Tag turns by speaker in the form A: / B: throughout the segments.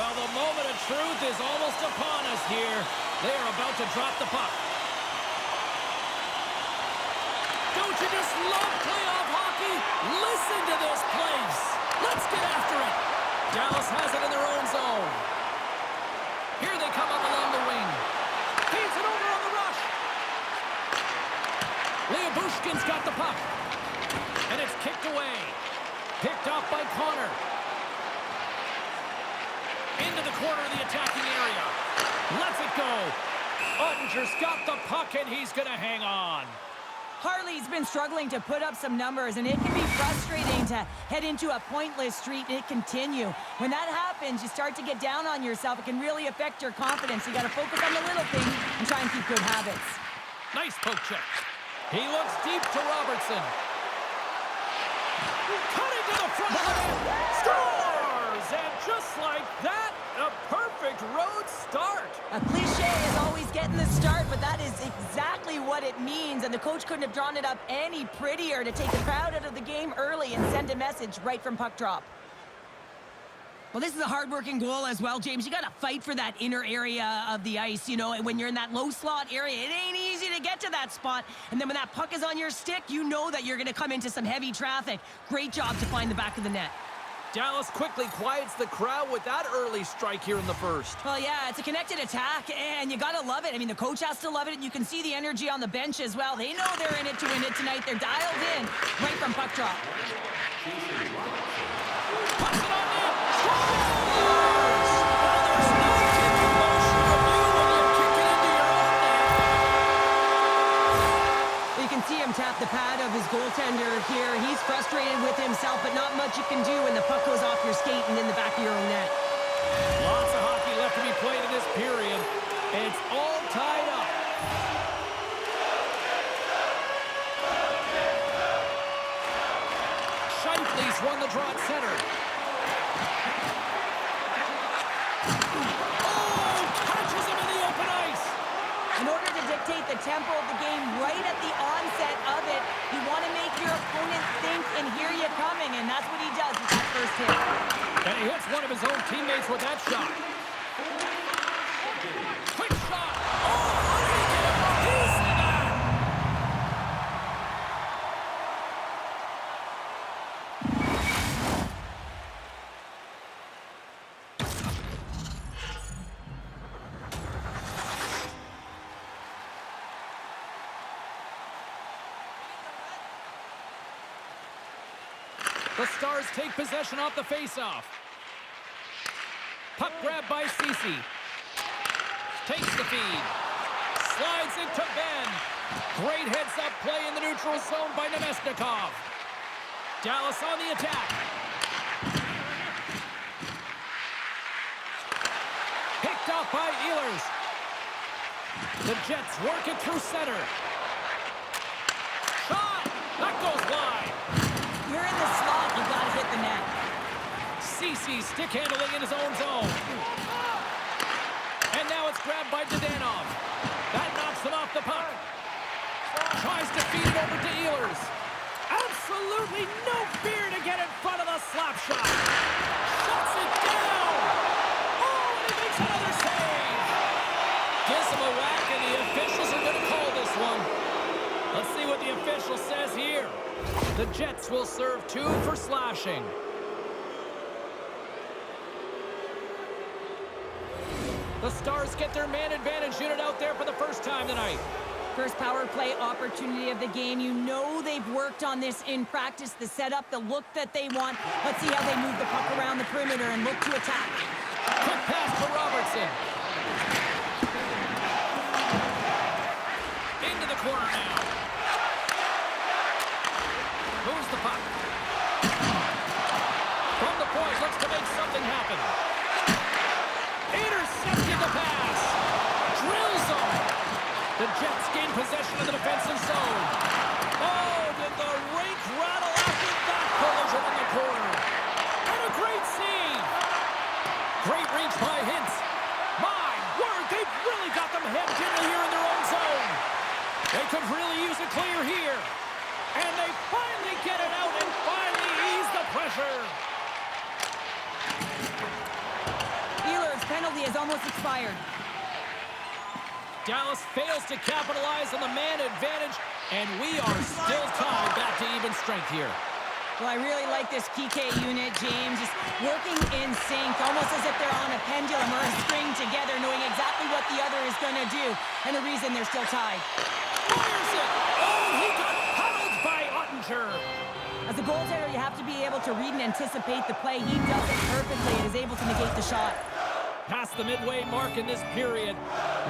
A: Well, the moment of truth is almost upon us here. They are about to drop the puck. Don't you just love playoff hockey? Listen to this place. Let's get after it. Dallas has it in their own zone. Here they come up along the wing. Feeds it over on the rush. Bushkin's got the puck. And it's kicked away. Picked off by Connor. Into the corner of the attacking area. Lets it go. Ottinger's got the puck, and he's going to hang on.
B: Harley's been struggling to put up some numbers, and it can be frustrating to head into a pointless streak and it continue. When that happens, you start to get down on yourself. It can really affect your confidence. You got to focus on the little things and try and keep good habits.
A: Nice poke check. He looks deep to Robertson. Cutting to the front of the net. Scores! And just like that, a perfect road start.
B: A cliche is always getting the start, but that is exactly what it means. And the coach couldn't have drawn it up any prettier to take the crowd out of the game early and send a message right from puck drop. Well, this is a hard-working goal as well, James. You got to fight for that inner area of the ice, you know, and when you're in that low slot area, it ain't easy to get to that spot. And then when that puck is on your stick, you know that you're going to come into some heavy traffic. Great job to find the back of the net.
A: Dallas quickly quiets the crowd with that early strike here in the first.
B: Well, yeah, it's a connected attack, and you got to love it. I mean, the coach has to love it, and you can see the energy on the bench as well. They know they're in it to win it tonight. They're dialed in right from puck drop.
A: Puts it on net. Scores! Well, there's no kicking motion of you when you kick it into your own net.
B: You can see him tap the pad of his goaltender here. He's frustrated with himself, but not much you can do when the puck goes off your skate and in the back of your own net.
A: Lots of hockey left to be played in this period. It's all tied up. Scheifele's won the draw at center. Oh, catches him in the open ice.
B: In order to dictate the tempo of the game right at the onset of it, you want to make your opponent think and hear you coming, and that's what he does with that first hit.
A: And he hits one of his own teammates with that shot. Quick shot. Oh, how did he get a piece of that? The Stars take possession off the faceoff. Puck grab by Ceci. Takes the feed. Slides into Ben. Great heads-up play in the neutral zone by Nemesnikov. Dallas on the attack. Picked off by Ehlers. The Jets work it through center. Shot! That goes wide.
B: You're in the slot, you got to hit the net.
A: Ceci stick handling in his own zone. And now it's grabbed by Zhdanov. That knocks him off the puck. Tries to feed it over to Ehlers. Absolutely no fear to get in front of the slap shot. Shuts it down. Oh, and he makes another save. Gives him a whack, and the officials are going to call this one. Let's see what the official says here. The Jets will serve 2 for slashing. The Stars get their man advantage unit out there for the first time tonight.
B: First power play opportunity of the game. You know they've worked on this in practice, the setup, the look that they want. Let's see how they move the puck around the perimeter and look to attack.
A: Quick pass to Robertson. Into the corner now. Moves the puck. From the point, looks to make something happen. Intercepted the pass. Drills him. The Jets gain possession of the defensive zone. Oh, did the rink rattle after that collision in the corner. And a great save. Great reach by Hintz. My word, they've really got them hemmed in here in their own zone. They could really use a clear here. And they finally get it out and finally ease the pressure.
B: has almost expired.
A: Dallas fails to capitalize on the man advantage, and we are still tied back to even strength here.
B: Well, I really like this PK unit, James. Just working in sync, almost as if they're on a pendulum or a string together, knowing exactly what the other is going to do, and the reason they're still tied.
A: Fires it! Oh, he got paddled by Ottinger.
B: As a goaltender, you have to be able to read and anticipate the play. He does it perfectly and is able to negate the shot.
A: Past the midway mark in this period,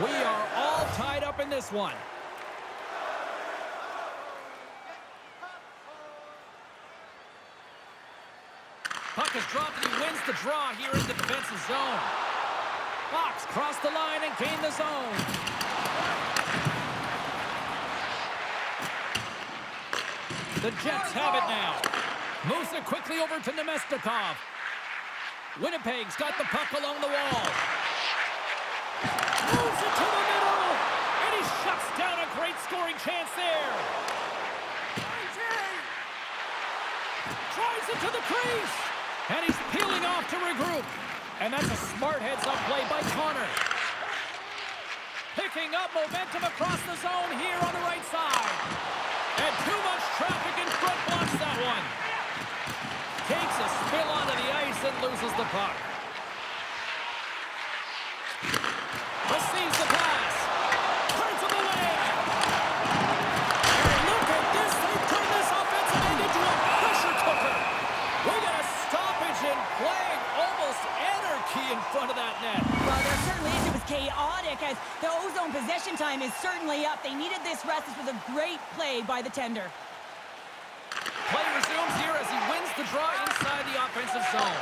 A: we are all tied up in this one. Puck is dropped and he wins the draw here in the defensive zone. Fox crossed the line and gained the zone. The Jets have it now. Moves it quickly over to Nemestikov. Winnipeg's got the puck along the wall. Moves it to the middle. And he shuts down a great scoring chance there. Drives it to the crease. And he's peeling off to regroup. And that's a smart heads-up play by Connor. Picking up momentum across the zone here on the right side. And too much traffic in front blocks that one. Takes a spill onto the ice and loses the puck. Receives the pass. Turns him away. And look at this. They've turned this offensive end into a pressure cooker. We got a stoppage in play. Almost anarchy in front of that net.
B: Well, there certainly is. It was chaotic as the ozone possession time is certainly up. They needed this rest. This was a great play by the tender.
A: Play resumes here as he wins the draw inside the offensive zone.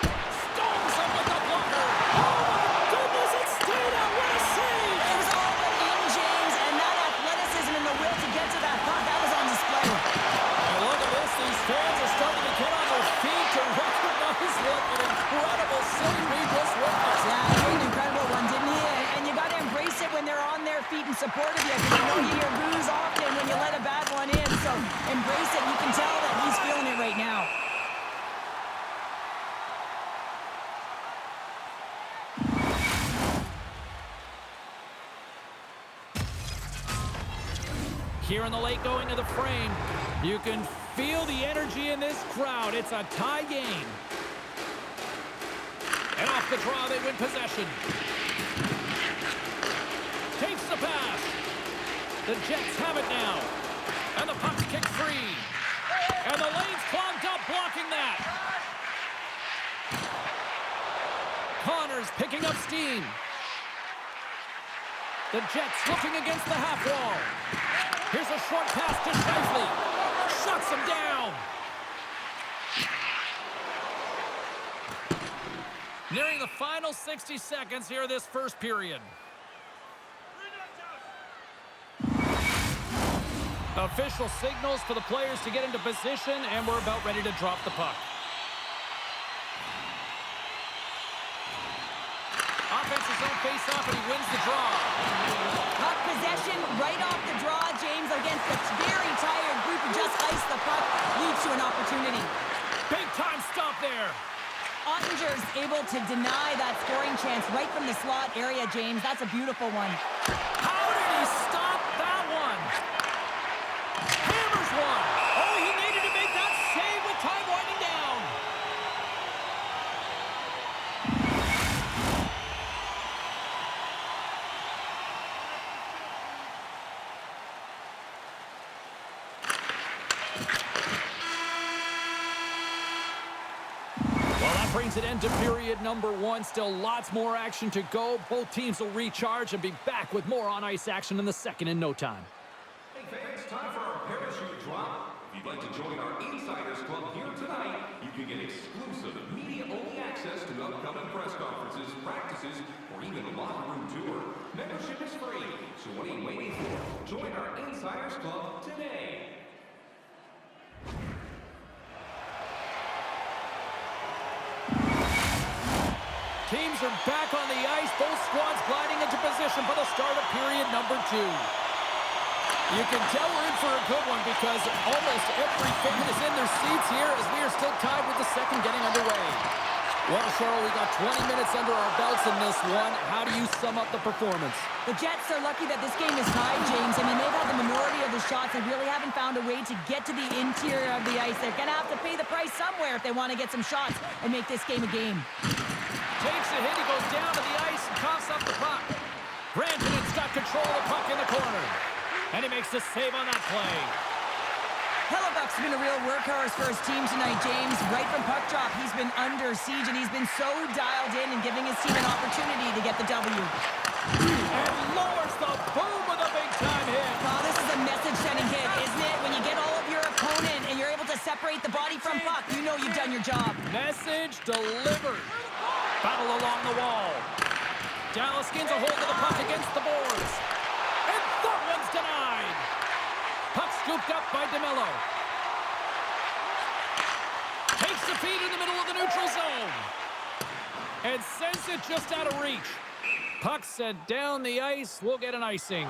A: Stones him with the blocker. Oh, my goodness, it stayed out. What a save.
B: It was all but in, James, and that athleticism and the will to get to that puck, that was on display.
A: And look at this. These fans are starting to get on their feet to recognize what an incredible save we just witnessed.
B: Yeah, it was an incredible one, didn't he? And you got to embrace it when they're on their feet in support of you, because you know you hear boos often when you let a bad one in. So embrace it. You can tell that he's feeling it right now.
A: Here in the late going of the frame, you can feel the energy in this crowd. It's a tie game. And off the draw, they win possession. Takes the pass. The Jets have it now. And the puck's kicked free. And the lane's clogged up, blocking that. Connors picking up steam. The Jets looking against the half wall. Here's a short pass to Scheifele. Shuts him down. Nearing the final 60 seconds here of this first period. Official signals for the players to get into position, and we're about ready to drop the puck. Offensive zone face-off, and he wins the draw.
B: Puck possession right off the draw, James, against a very tired group who just iced the puck, leads to an opportunity.
A: Big-time stop there.
B: Ottinger's able to deny that scoring chance right from the slot area, James. That's a beautiful one.
A: How did he stop that one? Hammers one. Oh, he needed to make that save with time winding down. Well, that brings an end to period number one. Still lots more action to go. Both teams will recharge and be back with more on-ice action in the second in no time.
C: Hey fans, time for our parachute drop. If you'd like to join our Insiders Club here tonight, you can get exclusive media-only access to upcoming press conferences, practices, or even a locker room tour. Membership is free, so what are you waiting for? Join our Insiders Club today.
A: Teams are back on the ice. Both squads gliding into position for the start of period number two. You can tell we're in for a good one because almost every fan is in their seats here as we are still tied with the second getting underway. Well, Cheryl, we got 20 minutes under our belts in this one. How do you sum up the performance?
B: The Jets are lucky that this game is tied, James. I mean, they've had the minority of the shots. They really haven't found a way to get to the interior of the ice. They're going to have to pay the price somewhere if they want to get some shots and make this game a game.
A: Takes a hit. He goes down to the ice and coughs up the puck. Granton's got control of the puck in the corner. And he makes the save on that play.
B: Hellebuck's been a real workhorse for his team tonight, James. Right from puck drop, he's been under siege, and he's been so dialed in and giving his team an opportunity to get the W.
A: And lowers the boom with a big-time hit.
B: Oh, this is a message-sending hit, isn't it? When you get all of your opponent and you're able to separate the body from puck, you know you've done your job.
A: Message delivered. Battle along the wall. Dallas gains a hold of the puck against the boards. And that one's denied. Puck scooped up by DeMello. Takes the feed in the middle of the neutral zone. And sends it just out of reach. Puck sent down the ice. We'll get an icing.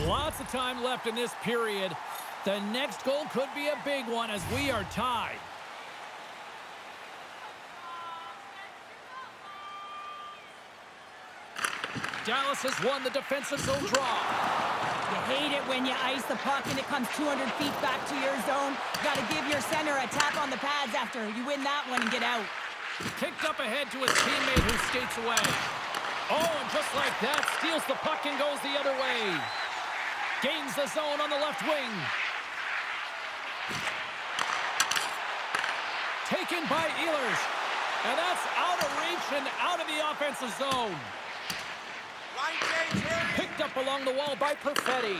A: Lots of time left in this period. The next goal could be a big one as we are tied. Dallas has won the defensive zone draw.
B: You hate it when you ice the puck and it comes 200 feet back to your zone. Got to give your center a tap on the pads after you win that one and get out.
A: Kicked up ahead to his teammate who skates away. Oh, and just like that, steals the puck and goes the other way. Gains the zone on the left wing. Taken by Ehlers. And that's out of reach and out of the offensive zone. Picked up along the wall by Perfetti.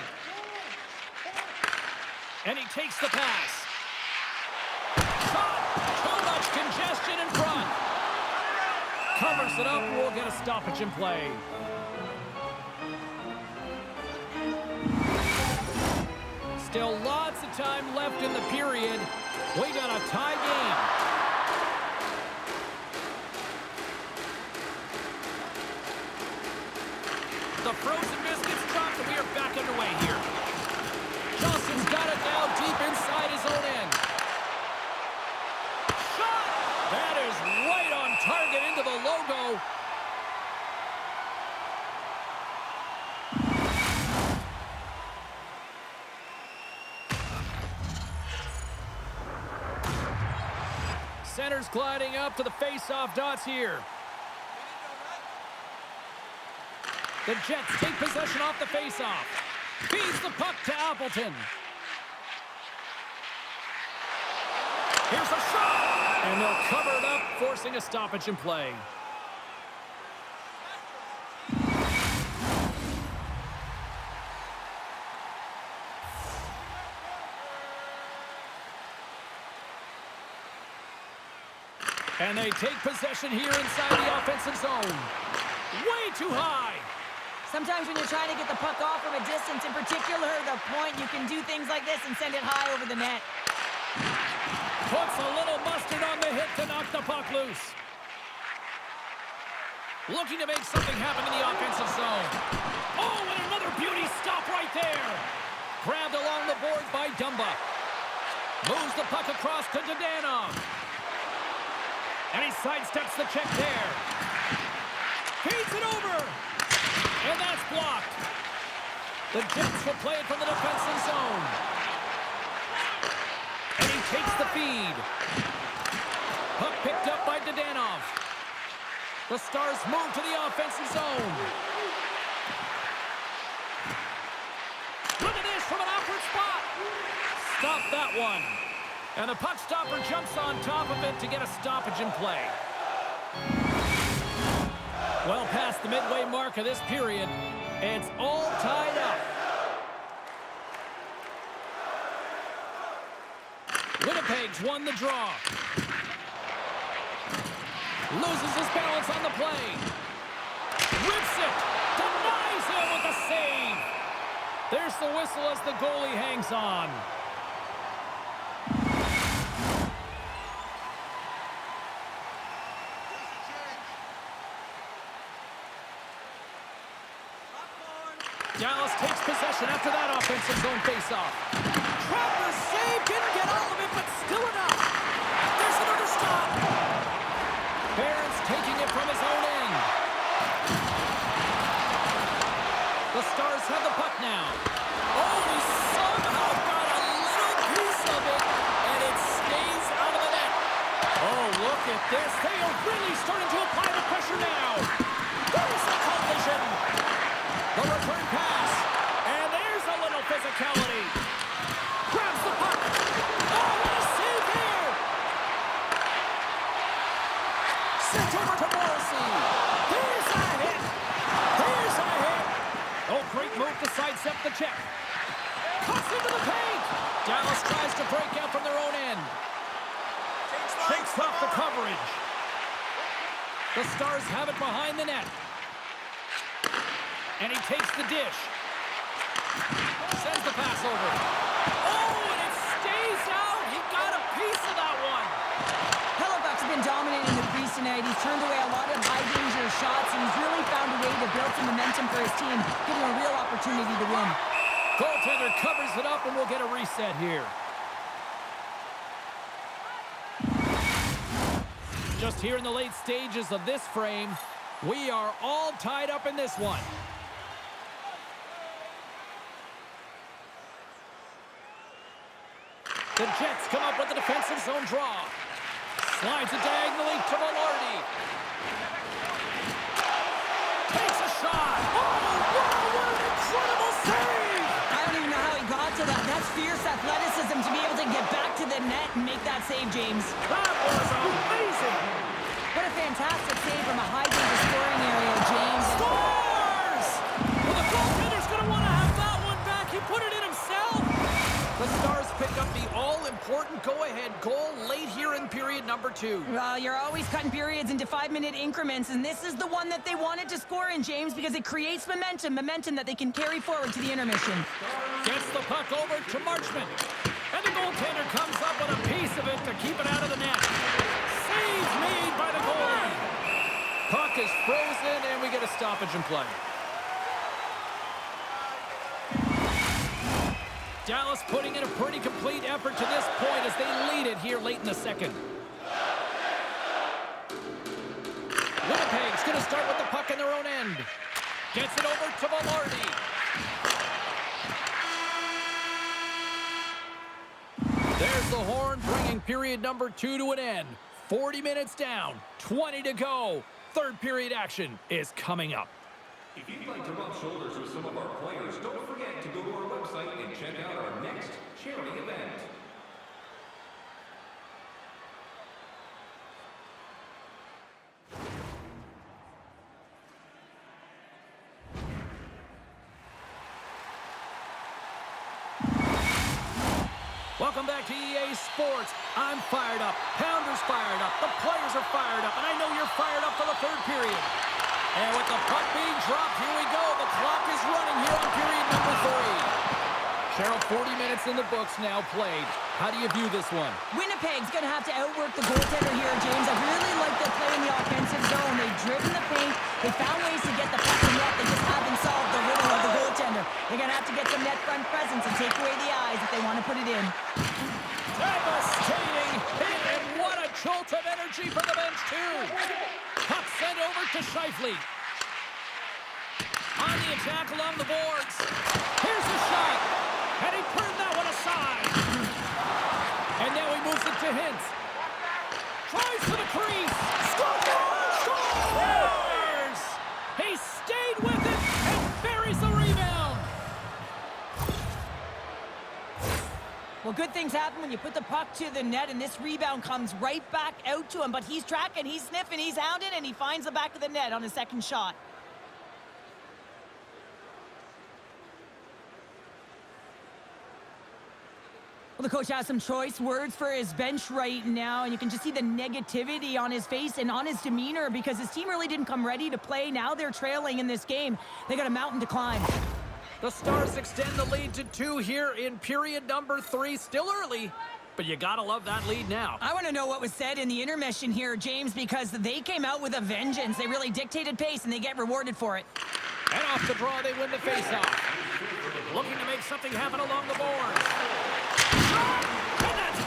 A: And he takes the pass. Shot! Too much congestion in front. Covers it up. We'll get a stoppage in play. Still lots of time left in the period. We got a tie game. The frozen biscuits dropped, and we are back underway here. Johnson's got it now deep inside his own end. Shot! That is right on target into the logo. Center's gliding up to the face-off dots here. The Jets take possession off the faceoff. Feeds the puck to Appleton. Here's a shot! And they'll cover it up, forcing a stoppage in play. And they take possession here inside the offensive zone. Way too high.
B: Sometimes when you're trying to get the puck off from a distance, in particular the point, you can do things like this and send it high over the net.
A: Puts a little mustard on the hit to knock the puck loose. Looking to make something happen in the offensive zone. Oh, and another beauty stop right there. Grabbed along the board by Dumba. Moves the puck across to Dadonov. And he sidesteps the check there. Feeds it over. And that's blocked. The Jets will play it from the defensive zone. And he takes the feed. Puck picked up by Dadonov. The Stars move to the offensive zone. Look at this from an awkward spot. Stop that one. And the puck stopper jumps on top of it to get a stoppage in play. Well past the midway mark of this period, it's all tied up. Winnipeg's won the draw. Loses his balance on the play. Rips it. Denies him with a save. There's the whistle as the goalie hangs on. Dallas takes possession after that offensive zone faceoff. Travers save, didn't get all of it, but still enough. There's another stop. Barron's taking it from his own end. The Stars have the puck now. Oh, he somehow got a little piece of it, and it stays out of the net. Oh, look at this. They are really starting to apply the pressure now. There's a collision. The return pass. And there's a little physicality. Grabs the puck. Oh, what a save here. Sent over to Morrissey. There's a hit. There's a hit. Oh, great move to sidestep the check. Cuts into the paint. Dallas tries to break out from their own end. Shakes off the coverage. The Stars have it behind the net. And he takes the dish. Sends the pass over. Oh, and it stays out. He got a piece of that one.
B: Hellebuck's been dominating the crease tonight. He's turned away a lot of high-danger shots, and he's really found a way to build some momentum for his team, giving a real opportunity to win.
A: Goaltender covers it up, and we'll get a reset here. Just here in the late stages of this frame, we are all tied up in this one. The Jets come up with a defensive zone draw. Slides it diagonally to Velarde. Takes a shot. Oh, wow, what an incredible save!
B: I don't even know how he got to that. That's fierce athleticism to be able to get back to the net and make that save, James.
A: That was amazing!
B: What a fantastic save from a high-danger scoring area, James.
A: Scores! Well, the goaltender's going to want to have that one back. He put it in himself. The Stars pick up the all-important go-ahead goal late here in period number 2.
B: Well, you're always cutting periods into 5-minute increments, and this is the one that they wanted to score in, James, because it creates momentum that they can carry forward to the intermission.
A: Gets the puck over to Marchment. And the goaltender comes up with a piece of it to keep it out of the net. Save made by the goalie. Puck is frozen, and we get a stoppage in play. Dallas putting in a pretty complete effort to this point as they lead it here late in the second. Winnipeg's going to start with the puck in their own end. Gets it over to Velarde. There's the horn, bringing period number 2 to an end. 40 minutes down, 20 to go. Third period action is coming up.
C: If you'd like to rub shoulders with some of our players, don't forget to go to our website and check out our next charity event.
A: Welcome back to EA Sports. I'm fired up. Pounder's fired up. The players are fired up. And I know you're fired up for the third period. And with the puck being dropped, here we go. The clock is running here on period number 3. Cheryl, 40 minutes in the books now played. How do you view this one?
B: Winnipeg's going to have to outwork the goaltender here, James. I really like their play in the offensive zone. They've driven the paint. They found ways to get the puck in net. They just haven't solved the riddle of the goaltender. They're going to have to get some net front presence and take away the eyes if they want to put it in.
A: Devastating hit, and what a jolt of energy for the bench, too. Puck sent over to Scheifele. On the attack along the boards. Here's the shot. And he turned that one aside. And now he moves it to Hintz. Tries for the crease. Scores! He stayed with it and buries the rebound.
B: Well, good things happen when you put the puck to the net, and this rebound comes right back out to him. But he's tracking, he's sniffing, he's hounding, and he finds the back of the net on his second shot. Well, the coach has some choice words for his bench right now, and you can just see the negativity on his face and on his demeanor because his team really didn't come ready to play. Now they're trailing in this game. They got a mountain to climb.
A: The Stars extend the lead to 2 here in period number 3. Still early, but you gotta love that lead now.
B: I want to know what was said in the intermission here, James, because they came out with a vengeance. They really dictated pace, and they get rewarded for it.
A: And off the draw, they win the faceoff. Looking to make something happen along the boards. And that's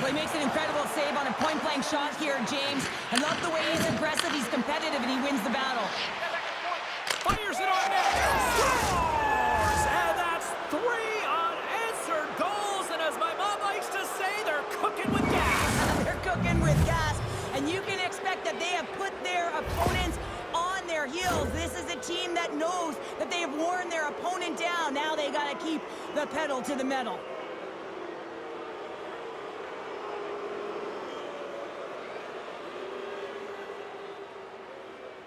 B: Well, he makes an incredible save on a point-blank shot here, James. I love the way he's aggressive, he's competitive, and he wins the battle.
A: Fires it on net. Scores! And that's 3 unanswered goals. And as my mom likes to say, they're cooking with gas.
B: They're cooking with gas. And you can expect that they have put their opponents on their heels. This is a team that knows that they have worn their opponent down. Now they got to keep the pedal to the metal.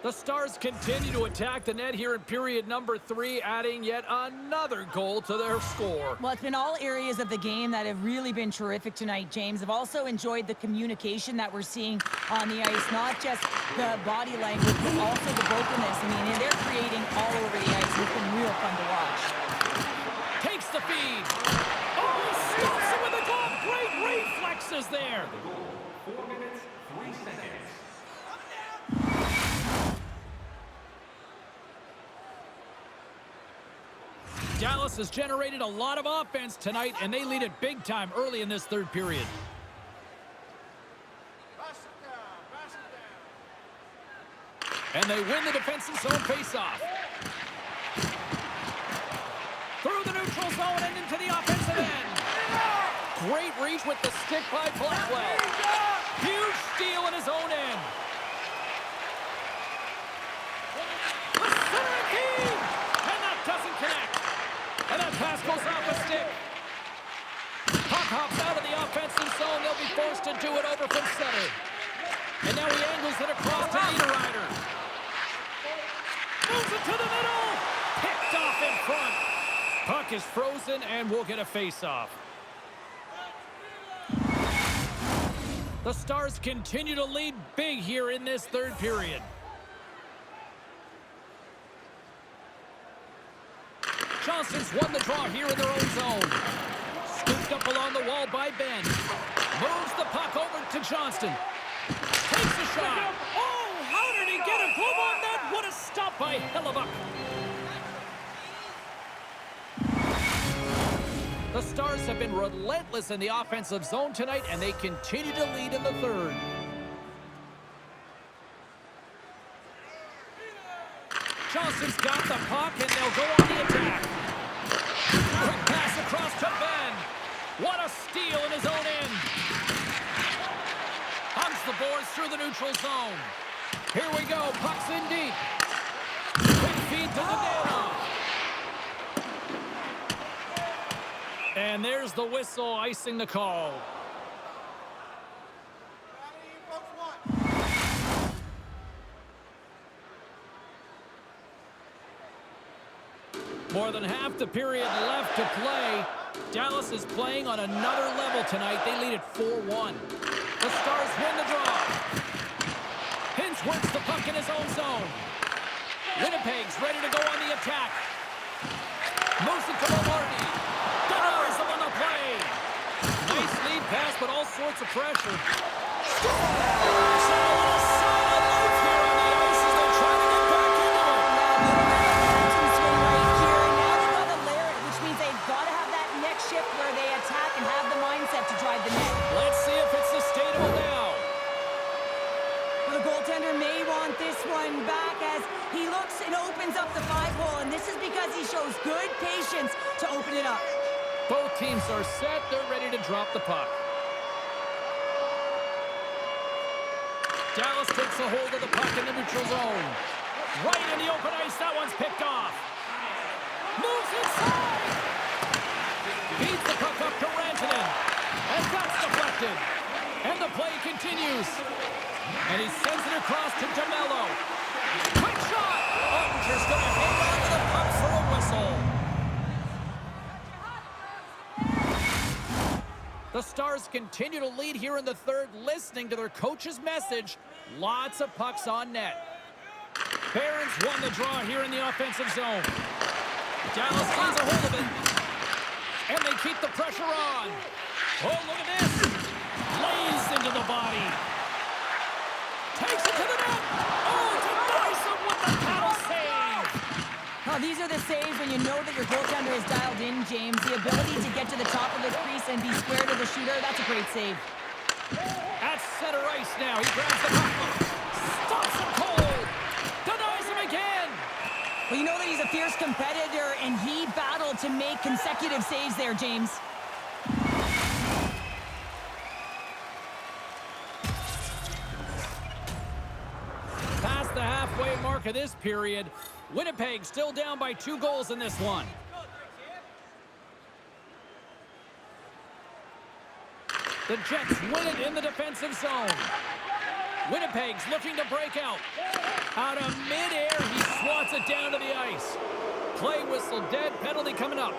A: The Stars continue to attack the net here in period number 3, adding yet another goal to their score.
B: Well, it's been all areas of the game that have really been terrific tonight, James. I've also enjoyed the communication that we're seeing on the ice, not just the body language, but also the vocalness. I mean, they're creating all over the ice. It's been real fun to watch.
A: Takes the feed. Oh, he stops it with a glove. Great reflexes there.
C: The goal, 4 minutes, 3 seconds.
A: Dallas has generated a lot of offense tonight, and they lead it big time early in this third period. And they win the defensive zone faceoff. Through the neutral zone and into the offensive end. Great reach with the stick by Blackwell. Huge steal in his own end. The center key! And that doesn't connect. And that pass goes off a stick. Puck hops out of the offensive zone. They'll be forced to do it over from center. And now he angles it across to Niederreiter. Moves it to the middle. Picked off in front. Puck is frozen, and we'll get a face-off. The Stars continue to lead big here in this third period. Johnston's won the draw here in their own zone. Scooped up along the wall by Ben. Moves the puck over to Johnston. Takes a shot. Oh, how did he get a glove on that? What a stop by Hellebuck. The Stars have been relentless in the offensive zone tonight, and they continue to lead in the third. Johnston's got the puck, and they'll go on the attack. Quick pass across to Ben. What a steal in his own end. Hunts the boards through the neutral zone. Here we go. Puck's in deep. Quick feed to the Dano. And there's the whistle icing the call. More than half the period left to play. Dallas is playing on another level tonight. They lead at 4-1. The Stars win the draw. Hintz works the puck in his own zone. Winnipeg's ready to go on the attack. Moves it to Lombardi. Denies him on the play. Nice lead pass, but all sorts of pressure. Scores! A little sign of life here on the ice as they try to get back into it.
B: Shift where they attack and have the mindset to drive the net.
A: Let's see if it's sustainable now.
B: The goaltender may want this one back as he looks and opens up the 5-hole, and this is because he shows good patience to open it up.
A: Both teams are set. They're ready to drop the puck. Dallas takes a hold of the puck in the neutral zone. Right in the open ice. That one's picked off. Moves inside. Feeds the puck up to Rantanen. And that's deflected. And the play continues. And he sends it across to DeMello. Quick shot. Ottinger's going to hang on to the puck for a whistle. The Stars continue to lead here in the third, listening to their coach's message. Lots of pucks on net. Barons won the draw here in the offensive zone. Dallas gains a hold of it. And they keep the pressure on. Oh, look at this. Lays into the body. Takes it to the net. Oh, denies him with the paddle save.
B: Oh, these are the saves when you know that your goaltender is dialed in, James. The ability to get to the top of the crease and be square to the shooter, that's a great save.
A: shifts now. He grabs the puck. Stops him cold. Denies him again.
B: Well, you know that he's a fierce competitor, and he battled to make consecutive saves there, James.
A: Past the halfway mark of this period, Winnipeg still down by 2 goals in this one. The Jets win it in the defensive zone. Winnipeg's looking to break out. Out of midair, he swats it down to the ice. Play whistle dead, penalty coming up.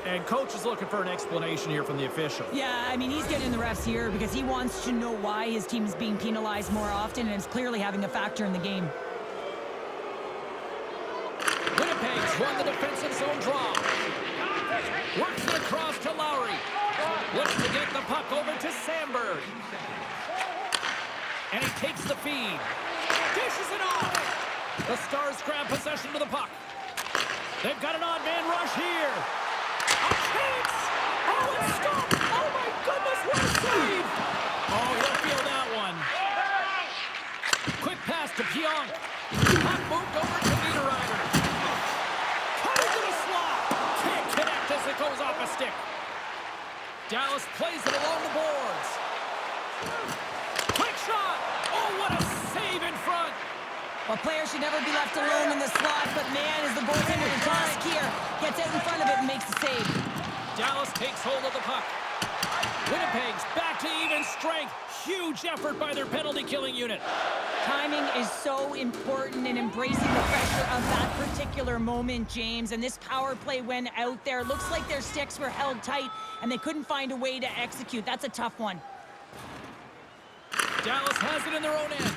A: And coach is looking for an explanation here from the official.
B: Yeah, I mean, he's getting the refs here because he wants to know why his team is being penalized more often, and it's clearly having a factor in the game.
A: Winnipeg's won the defensive zone draw. Works it across to Lowry. Looks to get the puck over to Sandberg. And he takes the feed. Dishes it off. The Stars grab possession to the puck. They've got an odd man rush here. A chance! Oh, it's stopped! Oh, my goodness, what a save! Oh, he'll feel that one. Quick pass to Pionk. Puck moved over to Niederreiter. Cut into the slot. Can't connect as it goes off a stick. Dallas plays it along the boards. Quick shot! Oh, what a save in front!
B: Well, players should never be left alone in the slot, but man, is the goaltender to task here. Gets out in front of it and makes the save.
A: Dallas takes hold of the puck. Winnipeg's back to even strength. Huge effort by their penalty-killing unit.
B: Timing is so important in embracing the pressure of that particular moment, James. And this power play went out there. Looks like their sticks were held tight, and they couldn't find a way to execute. That's a tough one.
A: Dallas has it in their own end.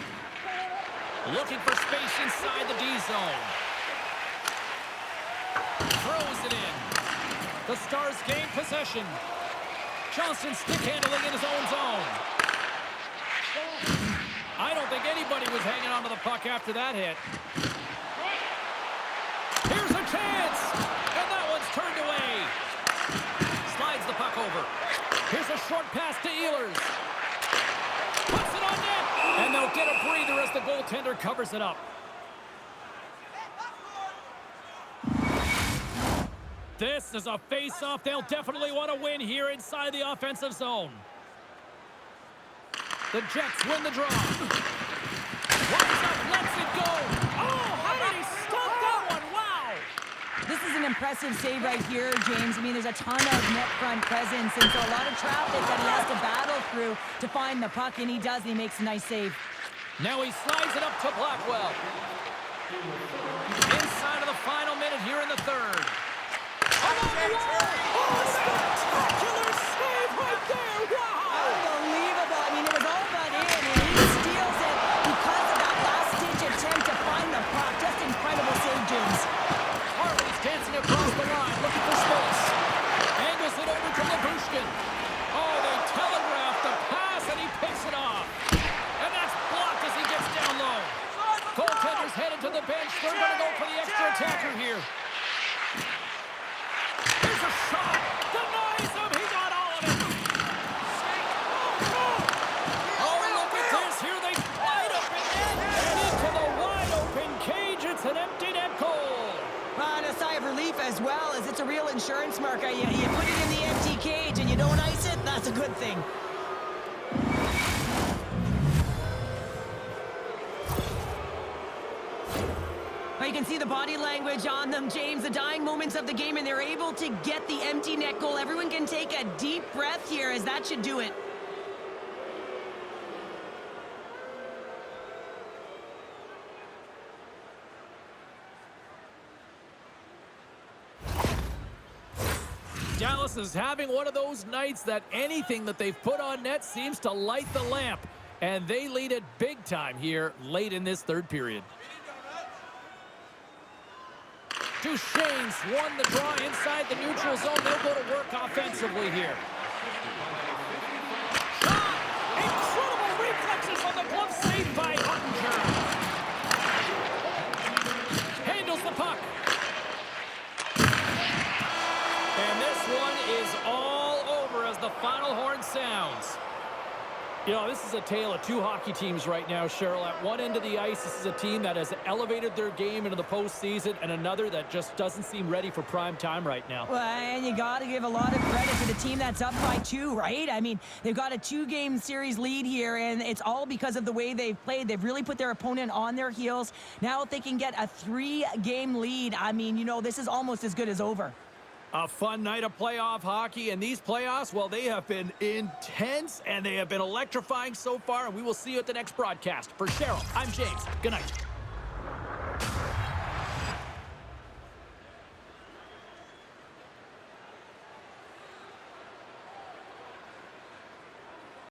A: Looking for space inside the D zone. Throws it in. The Stars gain possession. Johnson stick handling in his own zone. I don't think anybody was hanging onto the puck after that hit. Here's a chance! And that one's turned away. Slides the puck over. Here's a short pass to Ehlers. Puts it on net! And they'll get a breather as the goaltender covers it up. This is a face-off they'll definitely want to win here inside the offensive zone. The Jets win the draw. Lines up, lets it go. Oh, how did he stop that one? Wow!
B: This is an impressive save right here, James. I mean, there's a ton of net front presence, and so a lot of traffic that he has to battle through to find the puck, and he does, and he makes a nice save.
A: Now he slides it up to Blackwell. Inside of the final minute here in the third. Along the wall! Oh, spectacular save right there! Wow!
B: Unbelievable. I mean, it was all but in, and he steals it because of that last-ditch attempt to find the puck. Just incredible save, James.
A: Harley's dancing across the line, looking for space. Angles it over to Labushkin. Oh, they telegraphed the pass, and he picks it off. And that's blocked as he gets down low. Goaltender's headed to the bench. They're going to go for the extra attacker here. Here's a shot. Denies him. He got all of it. Oh, look at this. Here they wide open net. And into the wide open cage. It's an empty net goal.
B: And a sigh of relief as well, as it's a real insurance marker. You put it in the empty cage and you don't ice it, that's a good thing. Well, you can see the body language on them, James, the dying moments of the game, and they're able to get the empty net goal. Everyone can take a deep breath here, as that should do it.
A: Dallas is having one of those nights that anything that they've put on net seems to light the lamp. And they lead it big time here late in this third period. Duchesne's won the draw inside the neutral zone. They'll go to work offensively here. Shot! Incredible reflexes on the glove save by Ottinger. Handles the puck. And this one is all over as the final horn sounds. You know, this is a tale of two hockey teams right now, Cheryl. At one end of the ice, this is a team that has elevated their game into the postseason, and another that just doesn't seem ready for prime time right now.
B: Well, and you got to give a lot of credit to the team that's up by 2, right? I mean, they've got a 2-game series lead here, and it's all because of the way they've played. They've really put their opponent on their heels. Now if they can get a 3-game lead, I mean, you know, this is almost as good as over.
A: A fun night of playoff hockey, and these playoffs, well, they have been intense, and they have been electrifying so far, and we will see you at the next broadcast. For Cheryl, I'm James. Good night.